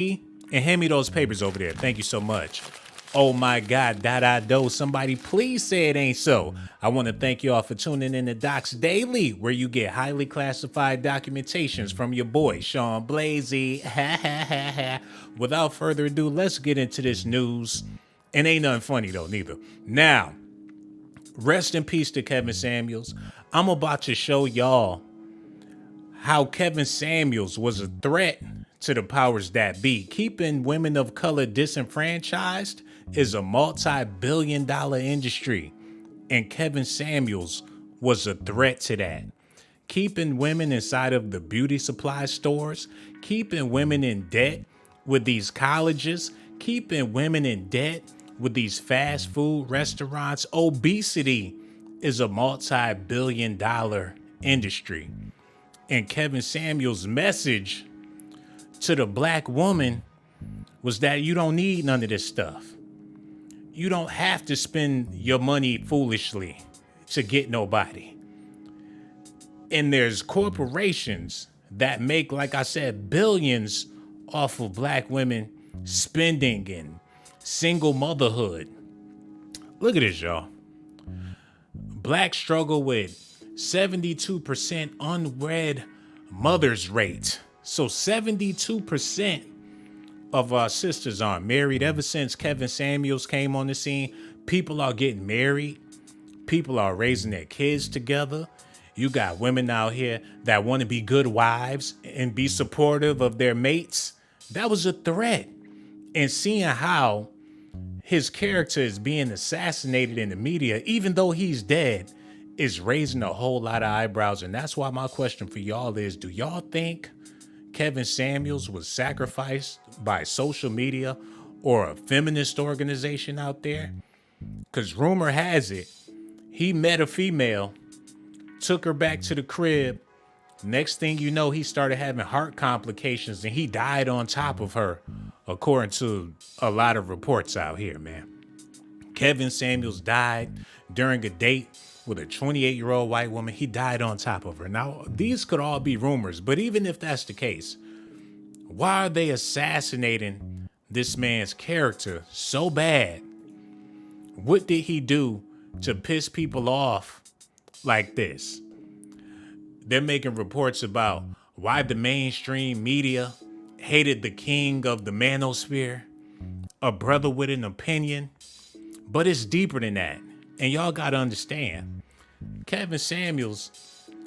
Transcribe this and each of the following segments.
and hand me those papers over there. Thank you so much. Oh my God, do. Somebody please say it ain't so. I want to thank you all for tuning in to Docs Daily, where you get highly classified documentations from your boy, Sean Blazy. Without further ado, let's get into this news. And ain't nothing funny though, neither. Now, rest in peace to Kevin Samuels. I'm about to show y'all how Kevin Samuels was a threat to the powers that be. Keeping women of color disenfranchised is a multi-billion-dollar industry, and Kevin Samuels was a threat to that. Keeping women inside of the beauty supply stores, keeping women in debt with these colleges, keeping women in debt with these fast food restaurants. Obesity is a multi-billion-dollar industry. And Kevin Samuels' message to the black woman was that you don't need none of this stuff. You don't have to spend your money foolishly to get nobody. And there's corporations that make, like I said, billions off of black women spending and single motherhood. Look at this, y'all. Blacks struggle with 72% unwed mothers rate. So 72% of our sisters aren't married. Ever since Kevin Samuels came on the scene, people are getting married. People are raising their kids together. You got women out here that want to be good wives and be supportive of their mates. That was a threat. And seeing how his character is being assassinated in the media, even though he's dead, is raising a whole lot of eyebrows. And that's why my question for y'all is, do y'all think Kevin Samuels was sacrificed by social media or a feminist organization out there? Because rumor has it, he met a female, took her back to the crib. Next thing you know, he started having heart complications and he died on top of her, according to a lot of reports out here, man. Kevin Samuels died during a date with a 28-year-old white woman. He died on top of her. Now, these could all be rumors, but even if that's the case, why are they assassinating this man's character so bad? What did he do to piss people off like this? They're making reports about why the mainstream media hated the king of the manosphere, a brother with an opinion, but it's deeper than that. And y'all gotta understand, Kevin Samuels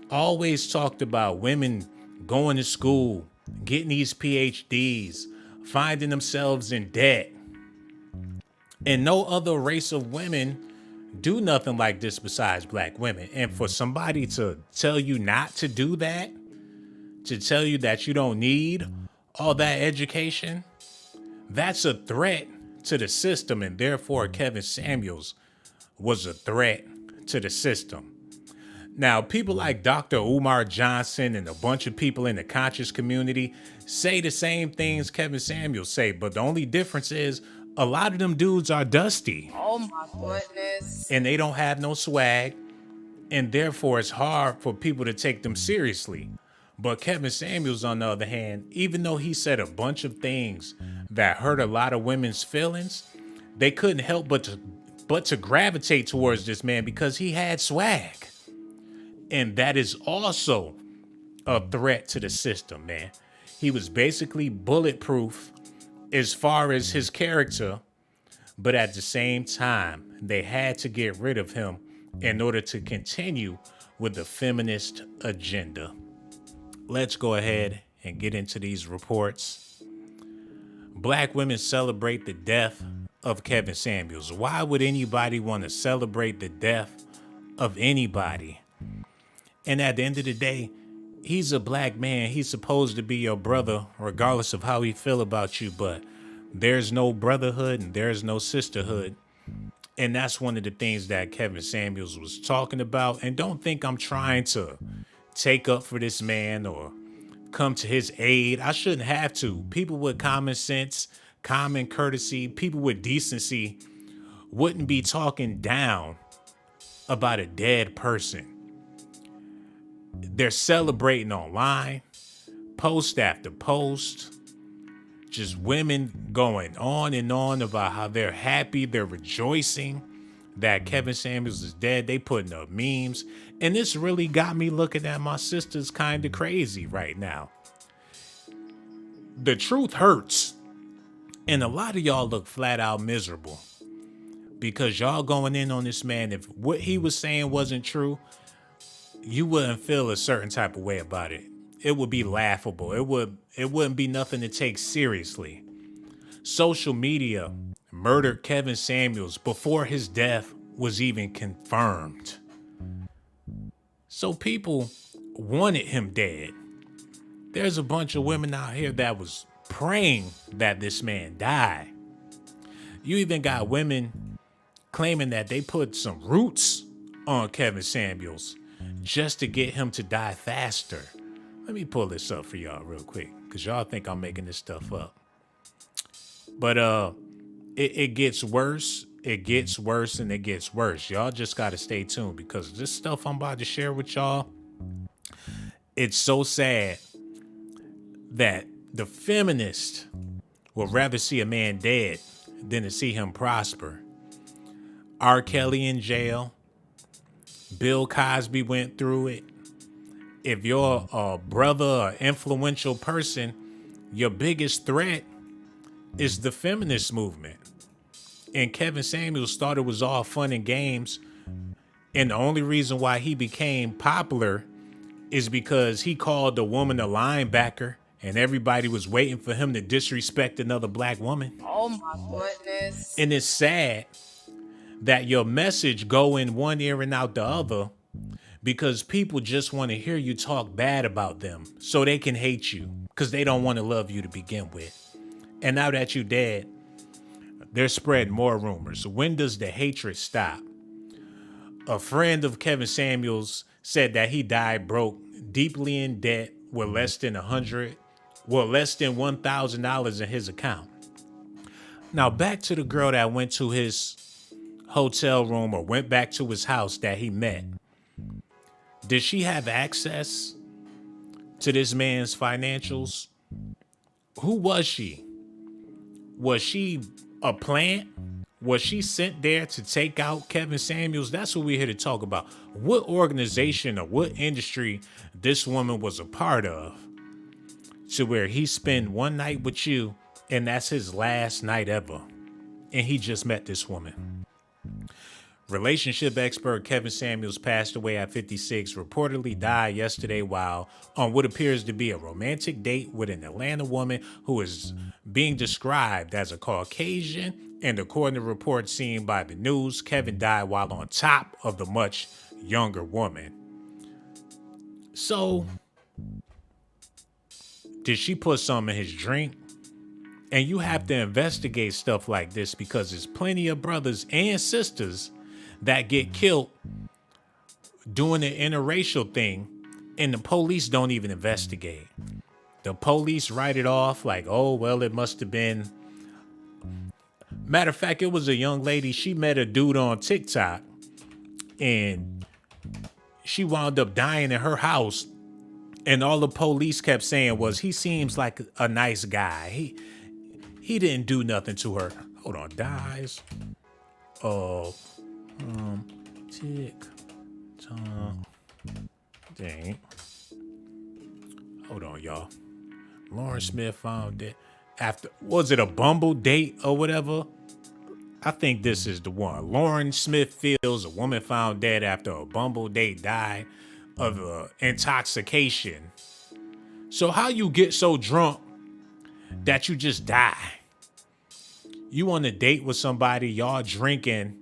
always talked about women going to school, getting these PhDs, finding themselves in debt. And no other race of women do nothing like this besides black women. And for somebody to tell you not to do that, to tell you that you don't need all that education, that's a threat to the system. And therefore, Kevin Samuels was a threat to the system. Now, people like Dr. Umar Johnson and a bunch of people in the conscious community say the same things Kevin Samuels say, but the only difference is a lot of them dudes are dusty. Oh my goodness. And they don't have no swag, and therefore it's hard for people to take them seriously. But Kevin Samuels, on the other hand, even though he said a bunch of things that hurt a lot of women's feelings, they couldn't help but to gravitate towards this man because he had swag. And that is also a threat to the system, man. He was basically bulletproof as far as his character, but at the same time, they had to get rid of him in order to continue with the feminist agenda. Let's go ahead and get into these reports. Black women celebrate the death of Kevin Samuels. Why would anybody want to celebrate the death of anybody? And at the end of the day, he's a black man. He's supposed to be your brother, regardless of how he feel about you. But there's no brotherhood and there's no sisterhood. And that's one of the things that Kevin Samuels was talking about. And don't think I'm trying to take up for this man or come to his aid. I shouldn't have to. People with common sense, common courtesy, people with decency wouldn't be talking down about a dead person. They're celebrating online, post after post, just women going on and on about how they're happy, they're rejoicing that Kevin Samuels is dead. They putting up memes. And this really got me looking at my sisters kind of crazy right now. The truth hurts. And a lot of y'all look flat out miserable because y'all going in on this man. If what he was saying wasn't true, you wouldn't feel a certain type of way about it. It would be laughable. It wouldn't be nothing to take seriously. Social media murdered Kevin Samuels before his death was even confirmed. So people wanted him dead. There's a bunch of women out here that was praying that this man die. You even got women claiming that they put some roots on Kevin Samuels just to get him to die faster. Let me pull this up for y'all real quick, because y'all think I'm making this stuff up. But it gets worse. It gets worse and it gets worse. Y'all just got to stay tuned, because this stuff I'm about to share with y'all, it's so sad that the feminist would rather see a man dead than to see him prosper. R. Kelly in jail. Bill Cosby went through it. If you're a brother or influential person, your biggest threat is the feminist movement. And Kevin Samuels thought it was all fun and games. And the only reason why he became popular is because he called a woman a linebacker, and everybody was waiting for him to disrespect another black woman. Oh my goodness. And it's sad that your message go in one ear and out the other, because people just want to hear you talk bad about them so they can hate you, because they don't want to love you to begin with. And now that you're dead, they're spreading more rumors. When does the hatred stop? A friend of Kevin Samuels said that he died broke, deeply in debt, with less than $1,000 in his account. Now back to the girl that went to his hotel room or went back to his house that he met. Did she have access to this man's financials? Who was she? Was she a plant? Was she sent there to take out Kevin Samuels? That's what we're here to talk about. What organization or what industry this woman was a part of, to where he spent one night with you and that's his last night ever, and he just met this woman. Relationship expert Kevin Samuels passed away at 56, reportedly died yesterday while on what appears to be a romantic date with an Atlanta woman who is being described as a Caucasian. And according to reports seen by the news, Kevin died while on top of the much younger woman. So, did she put some in his drink? And you have to investigate stuff like this, because there's plenty of brothers and sisters that get killed doing the interracial thing, and the police don't even investigate. The police write it off like, oh, well, it must have been. Matter of fact, it was a young lady. She met a dude on TikTok, and she wound up dying in her house. And all the police kept saying was, he seems like a nice guy. He didn't do nothing to her. Hold on, dies. Tick tock. Dang. Hold on, y'all. Lauren Smith found it after, was it a Bumble date or whatever? I think this is the one. Lauren Smith feels a woman found dead after a Bumble date died of intoxication. So how you get so drunk that you just die? You on a date with somebody, y'all drinking,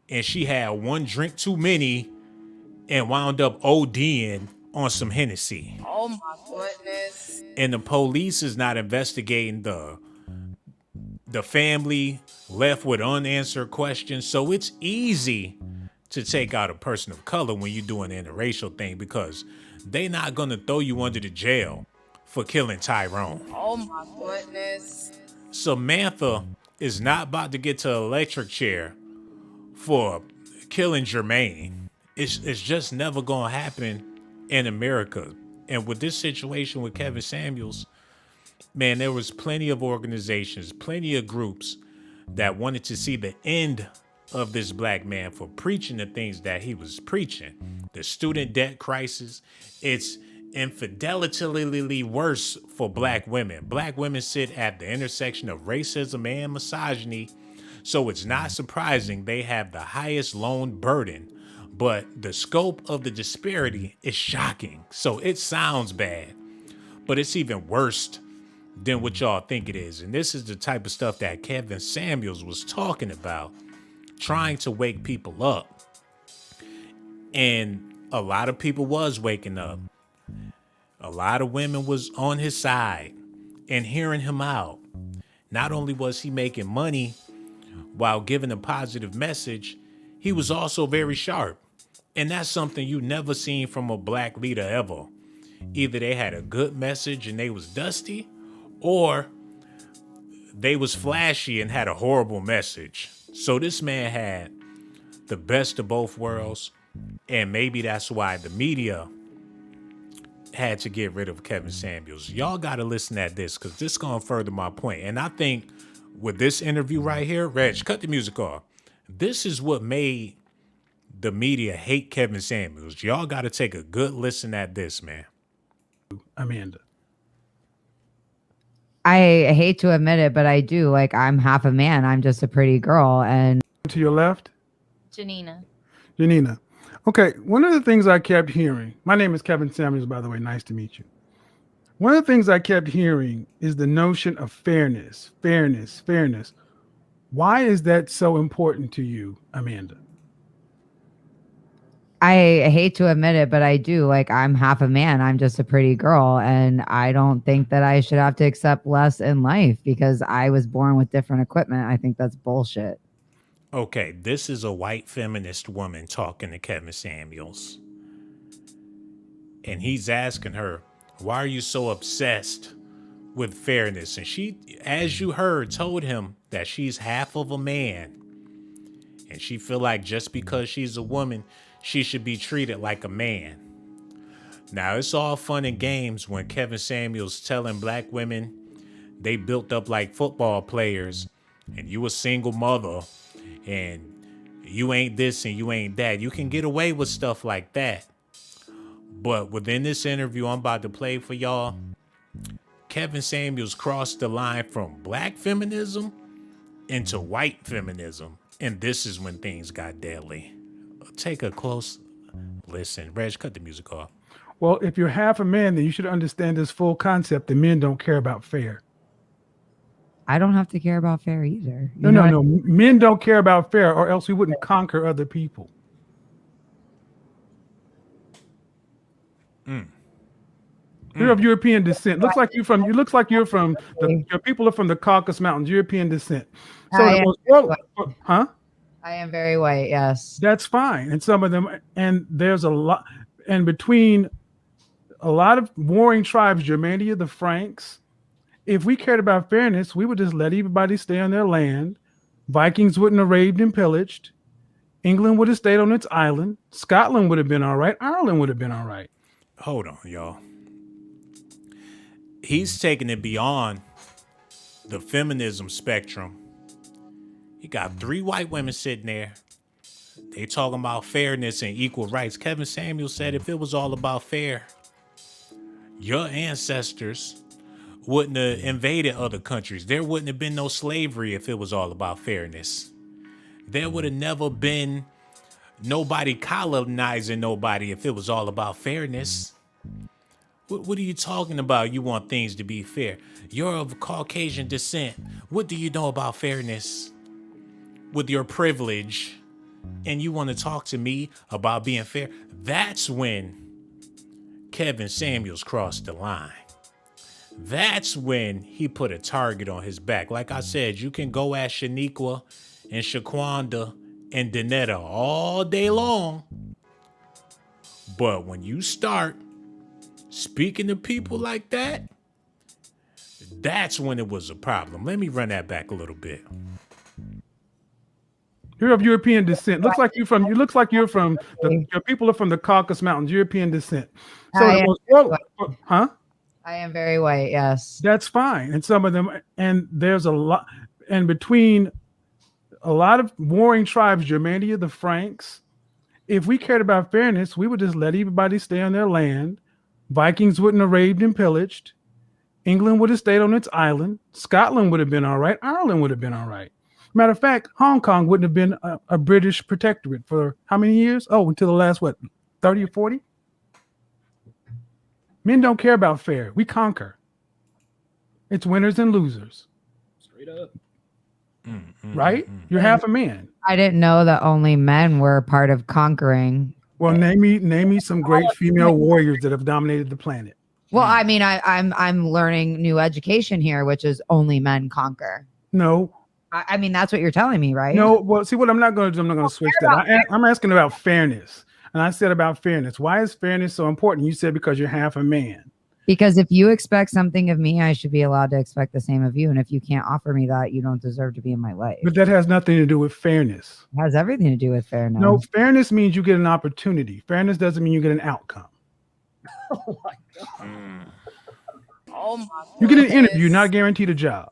and she had one drink too many and wound up ODing on some Hennessy. Oh my goodness. And the police is not investigating the family left with unanswered questions. So it's easy to take out a person of color when you're doing an interracial thing, because they not going to throw you under the jail for killing Tyrone. Oh my goodness. Samantha is not about to get to an electric chair for killing Jermaine. It's just never going to happen in America. And with this situation with Kevin Samuels, Man, there was plenty of organizations, plenty of groups that wanted to see the end of this black man for preaching the things that he was preaching. The student debt crisis, it's infidelity worse for black women. Black women sit at the intersection of racism and misogyny, so it's not surprising they have the highest loan burden. But the scope of the disparity is shocking. So it sounds bad, but it's even worse than what y'all think it is. And this is the type of stuff that Kevin Samuels was talking about, trying to wake people up. And a lot of people was waking up. A lot of women was on his side and hearing him out. Not only was he making money while giving a positive message, he was also very sharp. And that's something you never seen from a black leader ever. Either they had a good message and they was dusty, or they was flashy and had a horrible message. So this man had the best of both worlds, and maybe that's why the media had to get rid of Kevin Samuels. Y'all got to listen at this, because this is going to further my point. And I think with this interview right here, Reg, cut the music off. This is what made the media hate Kevin Samuels. Y'all got to take a good listen at this, man. Amanda. I hate to admit it, but I do. Like, I'm half a man. I'm just a pretty girl. And To your left, Janina. Janina. Okay, one of the things I kept hearing, my name is Kevin Samuels, by the way, nice to meet you. One of the things I kept hearing is the notion of fairness. Why is that so important to you, Amanda? I hate to admit it, but I do. Like, I'm half a man. I'm just a pretty girl. And I don't think that I should have to accept less in life because I was born with different equipment. I think that's bullshit. Okay, this is a white feminist woman talking to Kevin Samuels. And he's asking her, why are you so obsessed with fairness? And she, as you heard, told him that she's half of a man. And she feel like just because she's a woman, she should be treated like a man. Now, it's all fun and games when Kevin Samuels telling black women they built up like football players and you a single mother and you ain't this and you ain't that. You can get away with stuff like that. But within this interview I'm about to play for y'all, Kevin Samuels crossed the line from black feminism into white feminism. And this is when things got deadly. Take a close listen. Reg, cut the music off. Well, if you're half a man, then you should understand this full concept that men don't care about fair. I don't have to care about fair either. No. Men don't care about fair, or else we wouldn't conquer other people. You're of European descent. Looks like you're from. Your people are from the Caucasus Mountains. European descent. So huh? I am very white. Yes. That's fine. And some of them, and there's a lot, and between a lot of warring tribes, Germania, the Franks. If we cared about fairness, we would just let everybody stay on their land. Vikings wouldn't have raped and pillaged. England would have stayed on its island. Scotland would have been all right. Ireland would have been all right. Hold on, y'all. He's taking it beyond the feminism spectrum. You got 3 white women sitting there. They talking about fairness and equal rights. Kevin Samuels said if it was all about fair, your ancestors wouldn't have invaded other countries. There wouldn't have been no slavery if it was all about fairness. There would have never been nobody colonizing nobody if it was all about fairness. What are you talking about? You want things to be fair. You're of Caucasian descent. What do you know about fairness? With your privilege, and you want to talk to me about being fair? That's when Kevin Samuels crossed the line. That's when he put a target on his back. Like I said, you can go at Shaniqua and Shaquanda and Danetta all day long. But when you start speaking to people like that, that's when it was a problem. Let me run that back a little bit. You're of European descent. Your people are from the Caucasus Mountains, European descent. So, huh? I am very white. Yes. That's fine. And some of them, and there's a lot, and between a lot of warring tribes, Germania, the Franks, if we cared about fairness, we would just let everybody stay on their land. Vikings wouldn't have raped and pillaged. England would have stayed on its island. Scotland would have been all right. Ireland would have been all right. Matter of fact, Hong Kong wouldn't have been a British protectorate for how many years? Oh, until the last, 30 or 40? Men don't care about fair. We conquer. It's winners and losers. Straight up. Right? You're half a man. I didn't know that only men were part of conquering. Well, name me some great female warriors that have dominated the planet. Well, I mean, I'm learning new education here, which is only men conquer. No. I mean, that's what you're telling me, right? No. Well, see, what I'm not going to do, I'm not going to switch that. I'm asking about fairness. And I said about fairness. Why is fairness so important? You said because you're half a man. Because if you expect something of me, I should be allowed to expect the same of you. And if you can't offer me that, you don't deserve to be in my life. But that has nothing to do with fairness. It has everything to do with fairness. No, fairness means you get an opportunity. Fairness doesn't mean you get an outcome. Oh my God. Oh my You get an interview, goodness. not guaranteed a job.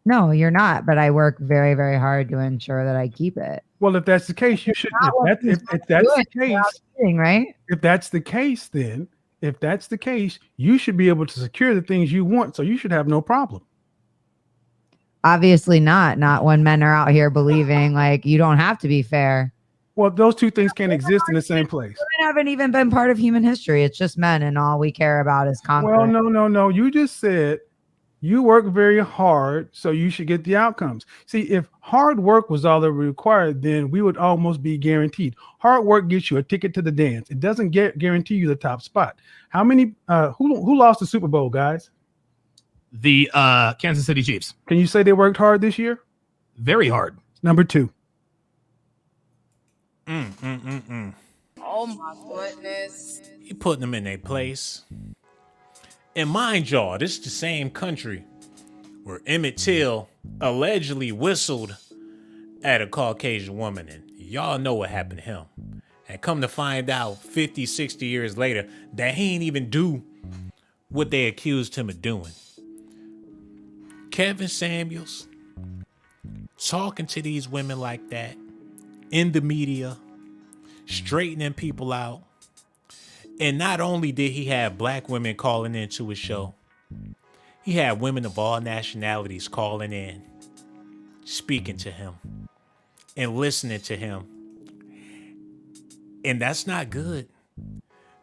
No, you're not. But I work very, very hard to ensure that I keep it. Well, if that's the case, you should. If that's the case, Right? if that's the case, then if that's the case, you should be able to secure the things you want. So you should have no problem. Obviously not. Not when men are out here believing like you don't have to be fair. Well, those two things can't exist in the same place. Women haven't even been part of human history. It's just men, and all we care about is conquering. Well, no. You just said you work very hard, so you should get the outcomes. See, if hard work was all that required, then we would almost be guaranteed. Hard work gets you a ticket to the dance. It doesn't guarantee you the top spot. How many? Who lost the Super Bowl, guys? The Kansas City Chiefs. Can you say they worked hard this year? Very hard. Number 2. Oh my goodness. He putting them in their place. And mind y'all, this is the same country where Emmett Till allegedly whistled at a Caucasian woman. And y'all know what happened to him. And come to find out 50, 60 years later that he ain't even do what they accused him of doing. Kevin Samuels talking to these women like that in the media, straightening people out. And not only did he have black women calling into his show, he had women of all nationalities calling in, speaking to him and listening to him. And that's not good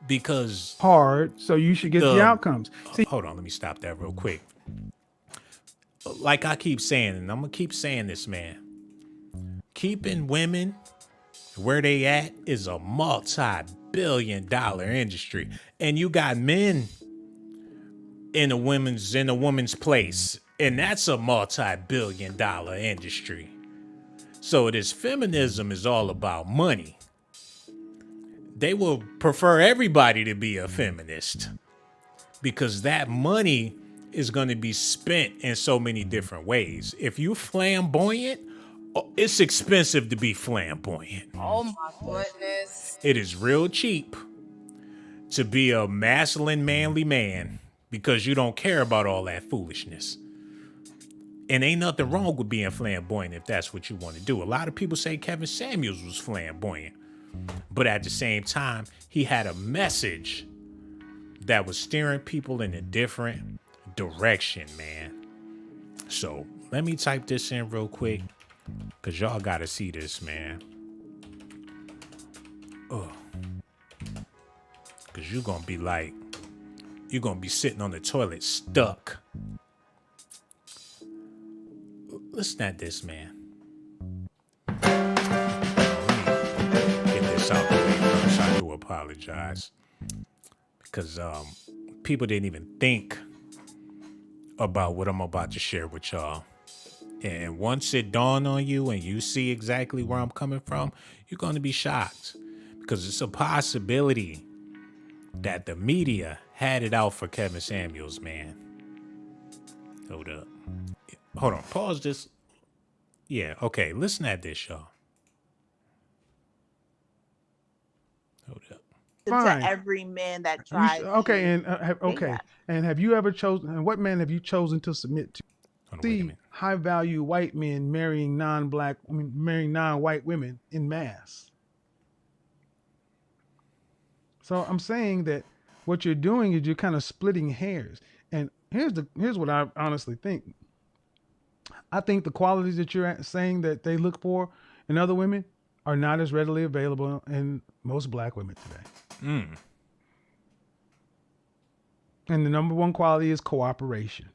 because Hard, so you should get the outcomes. See, hold on, let me stop that real quick. Like I keep saying, and I'm going to keep saying this, man. Keeping women where they at is a multi-billion-dollar industry. And you got men in a woman's place. And that's a multi-billion-dollar industry. So this feminism is all about money. They will prefer everybody to be a feminist because that money is going to be spent in so many different ways. If you flamboyant, it's expensive to be flamboyant. Oh my goodness. It is real cheap to be a masculine, manly man because you don't care about all that foolishness. And ain't nothing wrong with being flamboyant if that's what you want to do. A lot of people say Kevin Samuels was flamboyant, but at the same time, he had a message that was steering people in a different direction, man. So let me type this in real quick because y'all got to see this, man. Because you're going to be like, you're going to be sitting on the toilet stuck. Listen at this, man. Let me get this out the way first. I do apologize. Because people didn't even think about what I'm about to share with y'all. And once it dawned on you and you see exactly where I'm coming from, you're going to be shocked. Because it's a possibility that the media had it out for Kevin Samuels, man. Hold up. Hold on. Pause this. Yeah, okay. Listen at this, y'all. Hold up. Fine. to every man that You tries. okay, to and say okay, that. and have you ever chosen? And what man have you chosen to submit to? Hold on, wait a See minute. high value white men marrying non-black, marrying non-white women in mass. So I'm saying that what you're doing is you're kind of splitting hairs. And here's what I honestly think. I think the qualities that you're saying that they look for in other women are not as readily available in most black women today. Mm. And the number one quality is cooperation.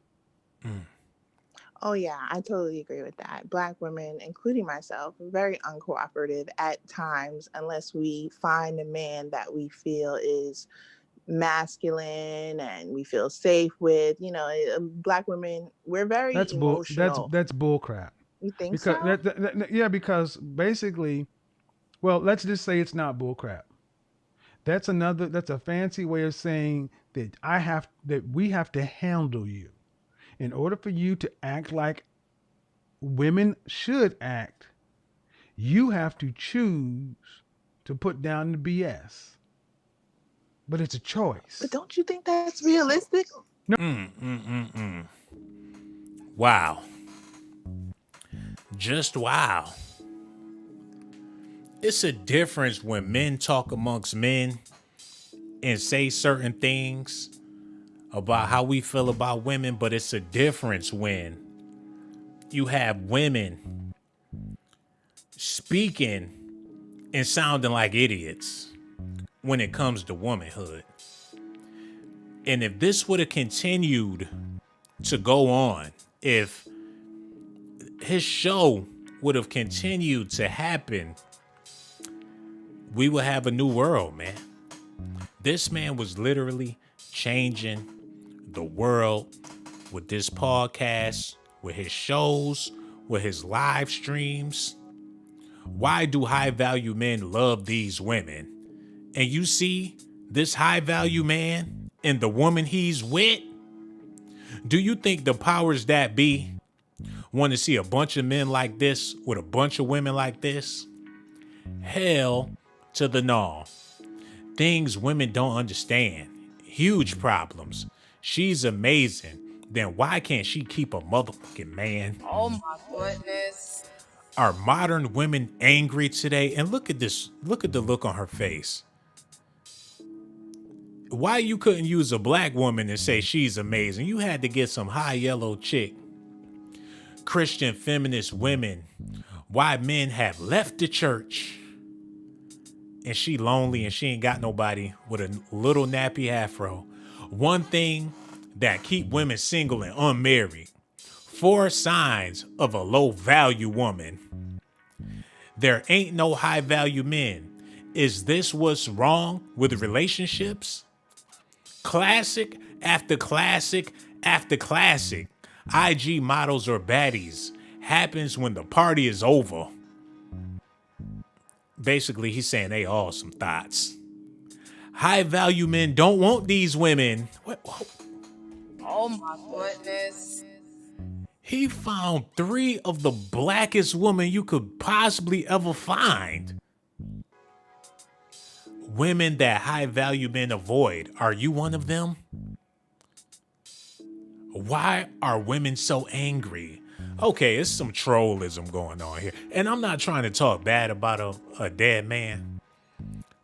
Oh yeah, I totally agree with that. Black women, including myself, are very uncooperative at times unless we find a man that we feel is masculine and we feel safe with. Black women, we're very That's emotional. that's bull crap. You think Because so? yeah, because basically, well, let's just say it's not bull crap. That's a fancy way of saying that we have to handle you. In order for you to act like women should act, you have to choose to put down the BS. But it's a choice. But don't you think that's realistic? Wow. Just wow. It's a difference when men talk amongst men and say certain things about how we feel about women, but it's a difference when you have women speaking and sounding like idiots when it comes to womanhood. And if this would have continued to go on, if his show would have continued to happen, we would have a new world, man. This man was literally changing the world with this podcast, with his shows, with his live streams. Why do high value men love these women? And you see this high value man and the woman he's with? Do you think the powers that be want to see a bunch of men like this with a bunch of women like this? Hell to the no. Things women don't understand. Huge problems. She's amazing. Then why can't she keep a motherfucking man? Oh my goodness. Are modern women angry today? And look at this. Look at the look on her face. Why you couldn't use a black woman and say she's amazing? You had to get some high yellow chick. Christian feminist women. Why men have left the church. And she lonely and she ain't got nobody with a little nappy afro. One thing that keep women single and unmarried. 4 signs of a low value woman. There ain't no high value men. Is this what's wrong with relationships? Classic after classic after classic. IG models or baddies happens when the party is over. Basically, he's saying they all some thoughts. High value men don't want these women. What? Oh my goodness. He found 3 of the blackest women you could possibly ever find. Women that high value men avoid. Are you one of them? Why are women so angry? Okay, it's some trollism going on here. And I'm not trying to talk bad about a dead man.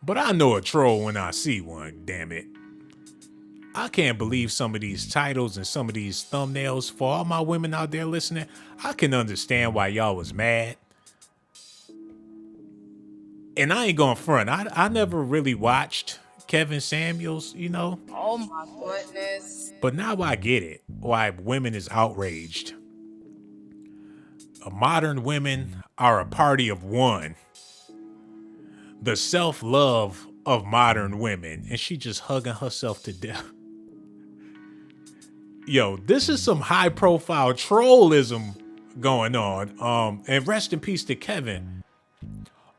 But I know a troll when I see one, damn it. I can't believe some of these titles and some of these thumbnails. For all my women out there listening, I can understand why y'all was mad. And I ain't going front. I never really watched Kevin Samuels, you know. Oh my goodness. But now I get it, why women is outraged. Modern women are a party of one. The self-love of modern women. And she just hugging herself to death. Yo, this is some high-profile trollism going on. And rest in peace to Kevin.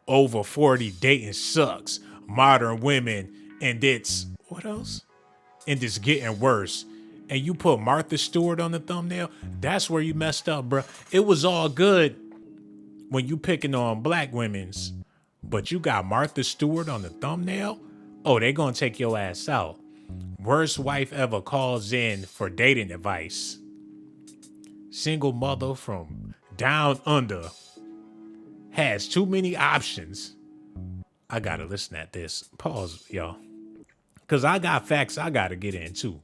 Over 40 dating sucks. Modern women, and it's what else? And it's getting worse. And you put Martha Stewart on the thumbnail. That's where you messed up, bro. It was all good when you picking on black women's, but you got Martha Stewart on the thumbnail. Oh, they gonna take your ass out. Worst wife ever calls in for dating advice. Single mother from down under has too many options. I gotta listen at this. Pause, y'all. Cause I got facts I gotta get into.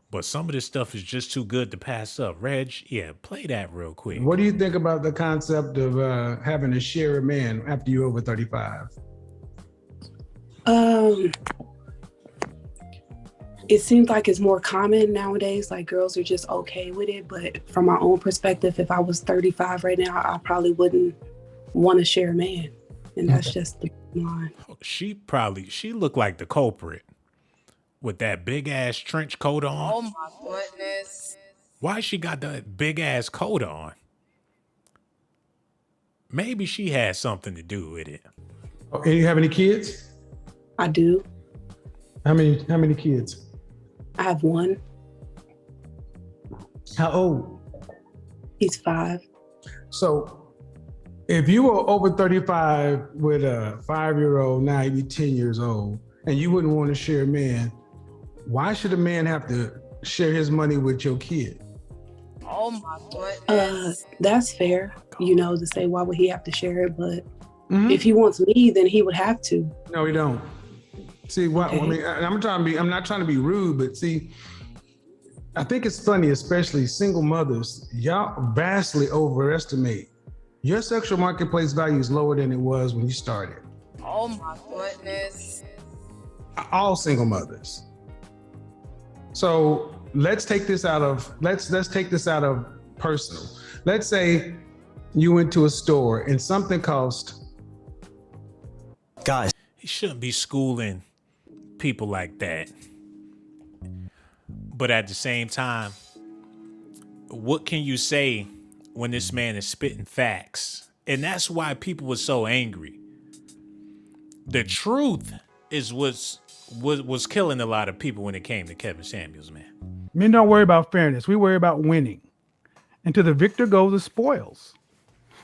But some of this stuff is just too good to pass up. Reg, yeah, play that real quick. What do you think about the concept of having to share a man after you're over 35? It seems like it's more common nowadays. Like girls are just okay with it. But from my own perspective, if I was 35 right now, I probably wouldn't want to share a man. And that's just the line. She looked like the culprit with that big ass trench coat on. Oh my goodness. Why she got that big ass coat on? Maybe she had something to do with it. Oh, and you have any kids? I do. How many kids? I have one. How old? He's 5. So if you were over 35 with a 5-year-old, now you're 10 years old, and you wouldn't want to share a man, why should a man have to share his money with your kid? Oh my goodness. That's fair, to say why would he have to share it? But if he wants me, then he would have to. No, he don't. See, what I mean, I'm not trying to be rude, but see, I think it's funny, especially single mothers, y'all vastly overestimate. Your sexual marketplace value is lower than it was when you started. Oh my goodness. All single mothers. So let's take this out of personal. Let's say you went to a store and something cost. Guys, he shouldn't be schooling people like that. But at the same time, what can you say when this man is spitting facts? And that's why people were so angry. The truth is was killing a lot of people when it came to Kevin Samuels, man. Men don't worry about fairness. We worry about winning. And to the victor goes the spoils.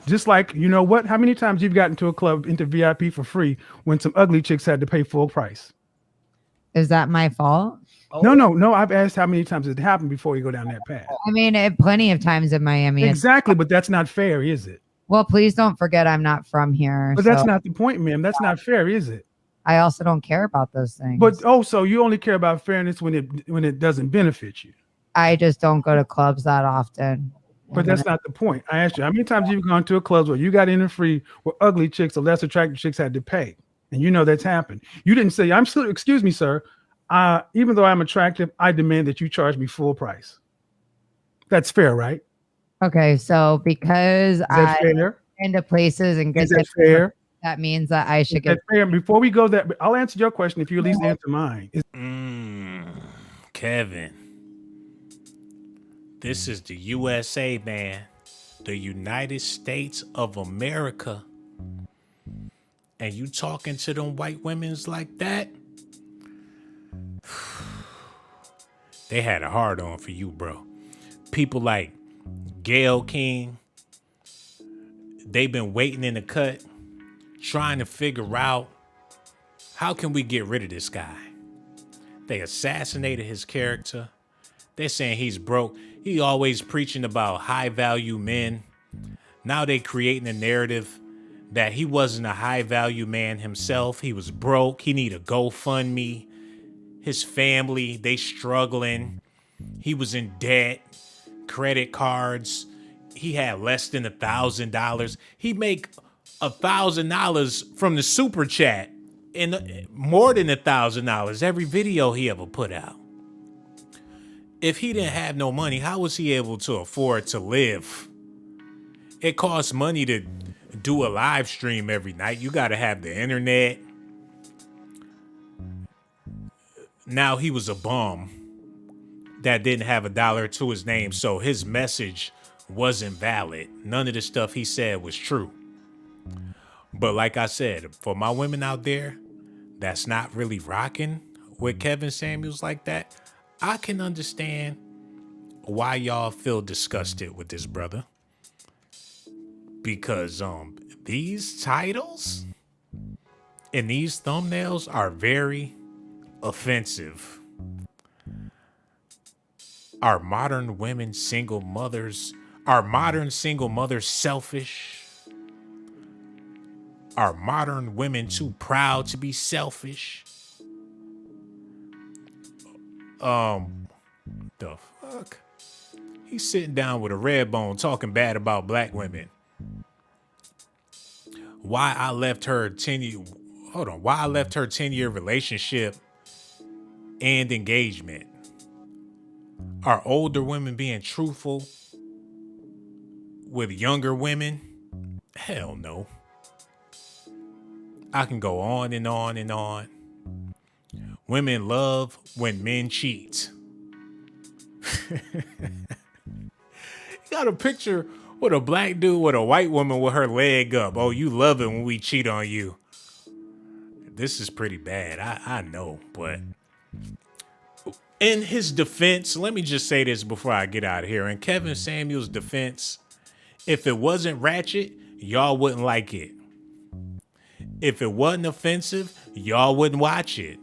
Just like, you know what? How many times you've gotten to a club into VIP for free when some ugly chicks had to pay full price? Is that my fault? No. I've asked how many times it happened before you go down that path. I mean, plenty of times in Miami. Exactly, but that's not fair, is it? Well, please don't forget I'm not from here. But that's not the point, ma'am. That's not fair, is it? I also don't care about those things. But so you only care about fairness when it doesn't benefit you. I just don't go to clubs that often. But that's not the point. I asked you, how many times you've gone to a club where you got in for free, where ugly chicks or less attractive chicks had to pay? And that's happened. You didn't say, excuse me, sir. Even though I'm attractive, I demand that you charge me full price. That's fair, right? Okay, so because I fair? into places and get that fair? That means that I should get fair. Before we go there, I'll answer your question if you at least answer mine. Kevin, this is the USA, man. The United States of America. And you talking to them white women's like that? They had a hard on for you, bro. People like Gayle King, they've been waiting in the cut, trying to figure out how can we get rid of this guy. They assassinated his character. They're saying he's broke. He always preaching about high value men. Now they creating a narrative that he wasn't a high value man himself. He was broke. He need a GoFundMe. His family, they struggling. He was in debt, credit cards. He had less than $1,000. He make $1,000 from the super chat and more than $1,000 every video he ever put out. If he didn't have no money, how was he able to afford to live? It costs money to do a live stream every night. You got to have the internet. Now he was a bum that didn't have $1 to his name, so his message wasn't valid. None of the stuff he said was true. But like I said, for my women out there that's not really rocking with Kevin Samuels like that, I can understand why y'all feel disgusted with this brother. Because these titles and these thumbnails are very, offensive. Are modern women single mothers? Are modern single mothers selfish? Are modern women too proud to be selfish? The fuck? He's sitting down with a red bone talking bad about black women. Why I left her 10-year relationship and engagement. Are older women being truthful with younger women? Hell no. I can go on and on and on. Women love when men cheat. You got a picture with a black dude with a white woman with her leg up. Oh, you love it when we cheat on you. This is pretty bad. I know, but in his defense, let me just say this before I get out of here. In Kevin Samuels' defense, if it wasn't ratchet, y'all wouldn't like it. If it wasn't offensive, y'all wouldn't watch it.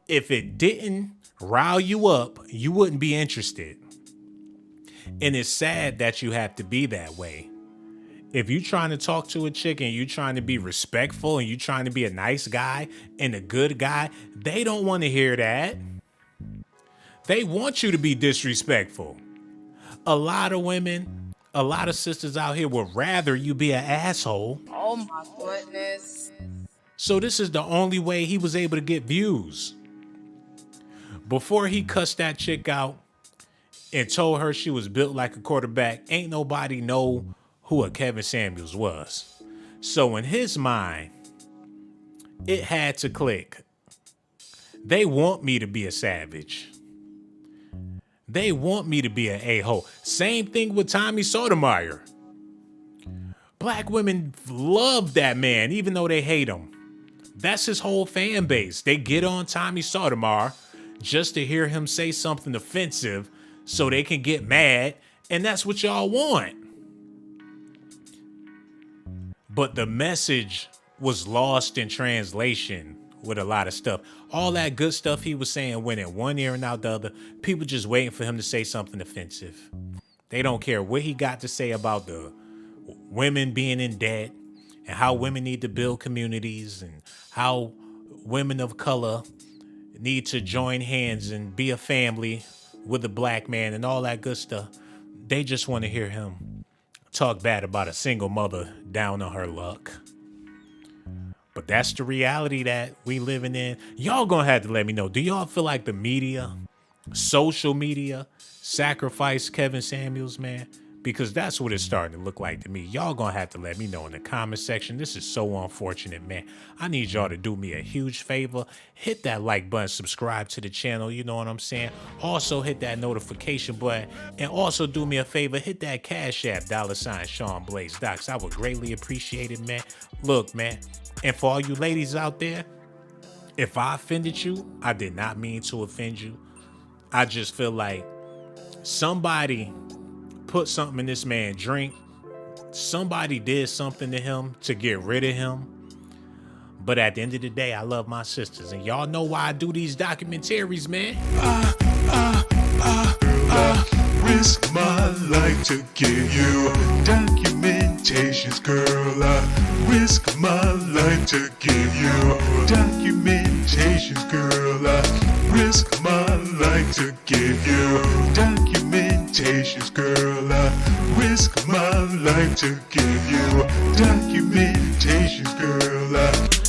If it didn't rile you up, you wouldn't be interested. And it's sad that you have to be that way. If you're trying to talk to a chick and you're trying to be respectful and you're trying to be a nice guy and a good guy, they don't want to hear that. They want you to be disrespectful. A lot of women, a lot of sisters out here would rather you be an asshole. Oh my goodness. So this is the only way he was able to get views. Before he cussed that chick out and told her she was built like a quarterback, ain't nobody know who a Kevin Samuels was. So in his mind, it had to click. They want me to be a savage. They want me to be an a-hole. Same thing with Tommy Sotomayor. Black women love that man, even though they hate him. That's his whole fan base. They get on Tommy Sotomayor just to hear him say something offensive so they can get mad, and that's what y'all want. But the message was lost in translation with a lot of stuff. All that good stuff he was saying went in one ear and out the other. People just waiting for him to say something offensive. They don't care what he got to say about the women being in debt and how women need to build communities and how women of color need to join hands and be a family with a black man and all that good stuff. They just want to hear him talk bad about a single mother down on her luck. But that's the reality that we living in. Y'all gonna have to let me know. Do y'all feel like the media, social media, sacrificed Kevin Samuels, man? Because that's what it's starting to look like to me. Y'all gonna have to let me know in the comment section. This is so unfortunate, man. I need y'all to do me a huge favor. Hit that like button, subscribe to the channel, you know what I'm saying? Also hit that notification button. And also do me a favor, hit that Cash App, $ShawnBlazeDocs. I would greatly appreciate it, man. Look, man, and for all you ladies out there, if I offended you, I did not mean to offend you. I just feel like somebody put something in this man's drink. Somebody did something to him to get rid of him. But at the end of the day, I love my sisters. And y'all know why I do these documentaries, man. Risk my life to give you documentations, girl. I risk my life to give you documentations, girl. I risk my life to give you documentations, girl. I risk my life to give you documentations, girl. I